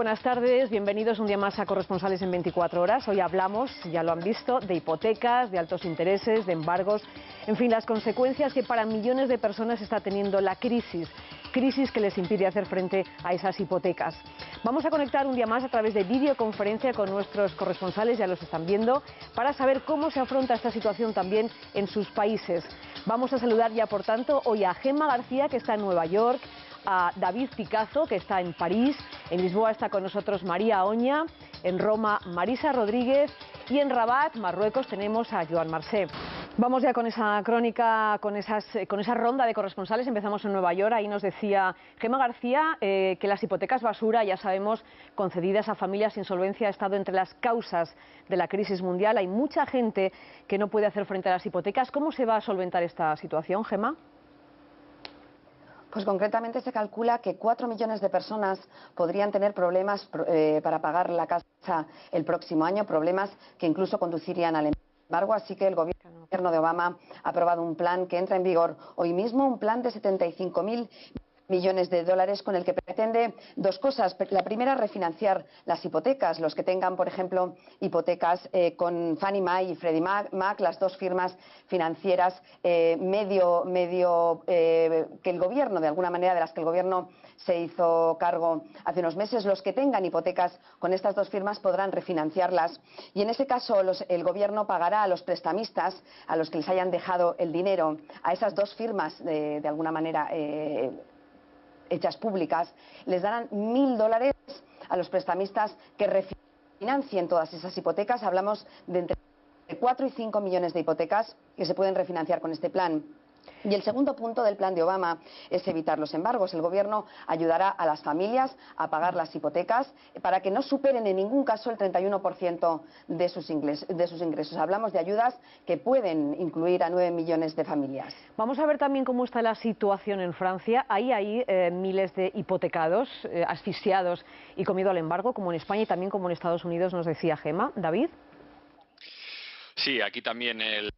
buenas tardes, bienvenidos un día más a Corresponsales en 24 horas. Hoy hablamos, ya lo han visto, de hipotecas, de altos intereses, de embargos, en fin, las consecuencias que para millones de personas está teniendo la crisis que les impide hacer frente a esas hipotecas. Vamos a conectar un día más a través de videoconferencia con nuestros corresponsales, ya los están viendo, para saber cómo se afronta esta situación también en sus países. Vamos a saludar ya, por tanto, hoy a Gemma García, que está en Nueva York, a David Picazo, que está en París, en Lisboa está con nosotros María Oña, en Roma Marisa Rodríguez y en Rabat, Marruecos, tenemos a Joan Marcé. Vamos ya con esa crónica, con esa ronda de corresponsales. Empezamos en Nueva York. Ahí nos decía Gemma García que las hipotecas basura, ya sabemos, concedidas a familias sin solvencia, ha estado entre las causas de la crisis mundial. Hay mucha gente que no puede hacer frente a las hipotecas. ¿Cómo se va a solventar esta situación, Gemma? Pues concretamente se calcula que 4 millones de personas podrían tener problemas para pagar la casa el próximo año, problemas que incluso conducirían al embargo. Así que el gobierno de Obama ha aprobado un plan que entra en vigor hoy mismo, un plan de 75.000 millones de dólares con el que pretende dos cosas. La primera, refinanciar las hipotecas. Los que tengan, por ejemplo, hipotecas con Fannie Mae y Freddie Mac, las dos firmas financieras que el gobierno, de alguna manera, de las que el gobierno se hizo cargo hace unos meses, los que tengan hipotecas con estas dos firmas podrán refinanciarlas. Y en ese caso el gobierno pagará a los prestamistas, a los que les hayan dejado el dinero, a esas dos firmas de alguna manera hechas públicas, les darán $1.000 a los prestamistas que refinancien todas esas hipotecas. Hablamos de entre 4 y 5 millones de hipotecas que se pueden refinanciar con este plan. Y el segundo punto del plan de Obama es evitar los embargos. El gobierno ayudará a las familias a pagar las hipotecas para que no superen en ningún caso el 31% de sus ingresos. Hablamos de ayudas que pueden incluir a 9 millones de familias. Vamos a ver también cómo está la situación en Francia. Hay miles de hipotecados, asfixiados y con miedo al embargo, como en España y también como en Estados Unidos, nos decía Gemma. David. Sí, aquí también el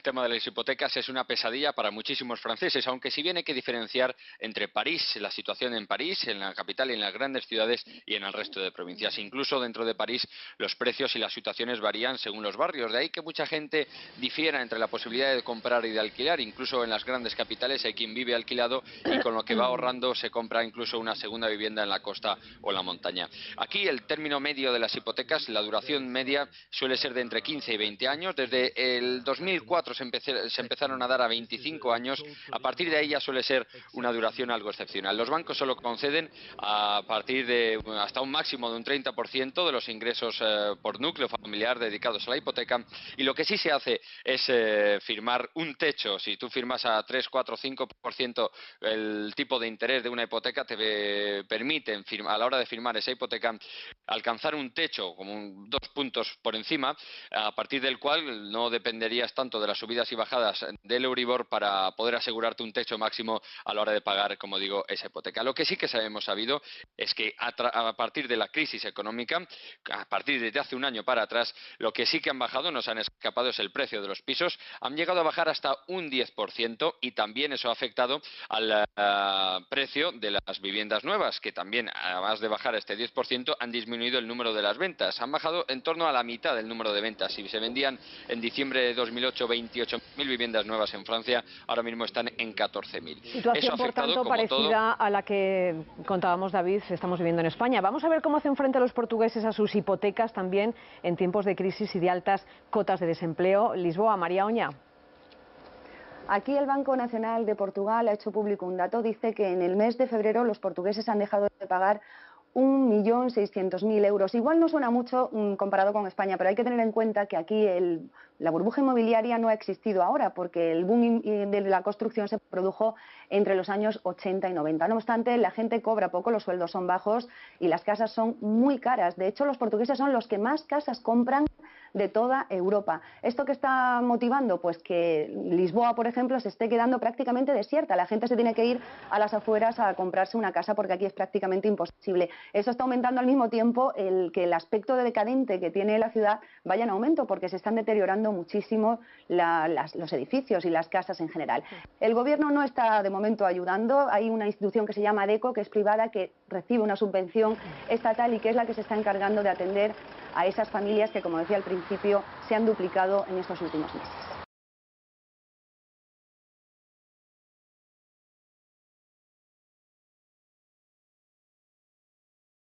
tema de las hipotecas es una pesadilla para muchísimos franceses, aunque si bien hay que diferenciar entre París, la situación en París, en la capital y en las grandes ciudades y en el resto de provincias. Incluso dentro de París los precios y las situaciones varían según los barrios. De ahí que mucha gente difiera entre la posibilidad de comprar y de alquilar. Incluso en las grandes capitales hay quien vive alquilado y con lo que va ahorrando se compra incluso una segunda vivienda en la costa o en la montaña. Aquí el término medio de las hipotecas, la duración media suele ser de entre 15 y 20 años. Desde el 2004 se empezaron a dar a 25 años. A partir de ahí ya suele ser una duración algo excepcional. Los bancos solo conceden a partir de hasta un máximo de un 30% de los ingresos por núcleo familiar dedicados a la hipoteca, y lo que sí se hace es firmar un techo. Si tú firmas a 3, 4, 5% el tipo de interés de una hipoteca, te permiten a la hora de firmar esa hipoteca alcanzar un techo como 2 puntos por encima, a partir del cual no dependerías tanto de las subidas y bajadas del Euribor para poder asegurarte un techo máximo a la hora de pagar, como digo, esa hipoteca. Lo que sí que hemos sabido es que a partir de la crisis económica, a partir de hace un año para atrás, lo que sí que han bajado, nos han escapado, es el precio de los pisos. Han llegado a bajar hasta un 10% y también eso ha afectado al precio de las viviendas nuevas, que también, además de bajar este 10%, han disminuido el número de las ventas. Han bajado en torno a la mitad del número de ventas. Si se vendían en diciembre de 2008 28.000 viviendas nuevas en Francia, ahora mismo están en 14.000. Situación, por tanto, parecida a la que contábamos, David, estamos viviendo en España. Vamos a ver cómo hacen frente a los portugueses a sus hipotecas también en tiempos de crisis y de altas cotas de desempleo. Lisboa, María Oña. Aquí el Banco Nacional de Portugal ha hecho público un dato. Dice que en el mes de febrero los portugueses han dejado de pagar 1.600.000 euros. Igual no suena mucho comparado con España, pero hay que tener en cuenta que aquí la burbuja inmobiliaria no ha existido ahora, porque el boom de la construcción se produjo entre los años 80 y 90. No obstante, la gente cobra poco, los sueldos son bajos y las casas son muy caras. De hecho, los portugueses son los que más casas compran de toda Europa. ¿Esto qué está motivando? Pues que Lisboa, por ejemplo, se esté quedando prácticamente desierta. La gente se tiene que ir a las afueras a comprarse una casa porque aquí es prácticamente imposible. Eso está aumentando al mismo tiempo que el aspecto de decadente que tiene la ciudad vaya en aumento, porque se están deteriorando muchísimo los edificios y las casas en general. El gobierno no está de momento ayudando. Hay una institución que se llama ADECO, que es privada, que recibe una subvención estatal y que es la que se está encargando de atender a esas familias que, como decía al principio, se han duplicado en estos últimos meses.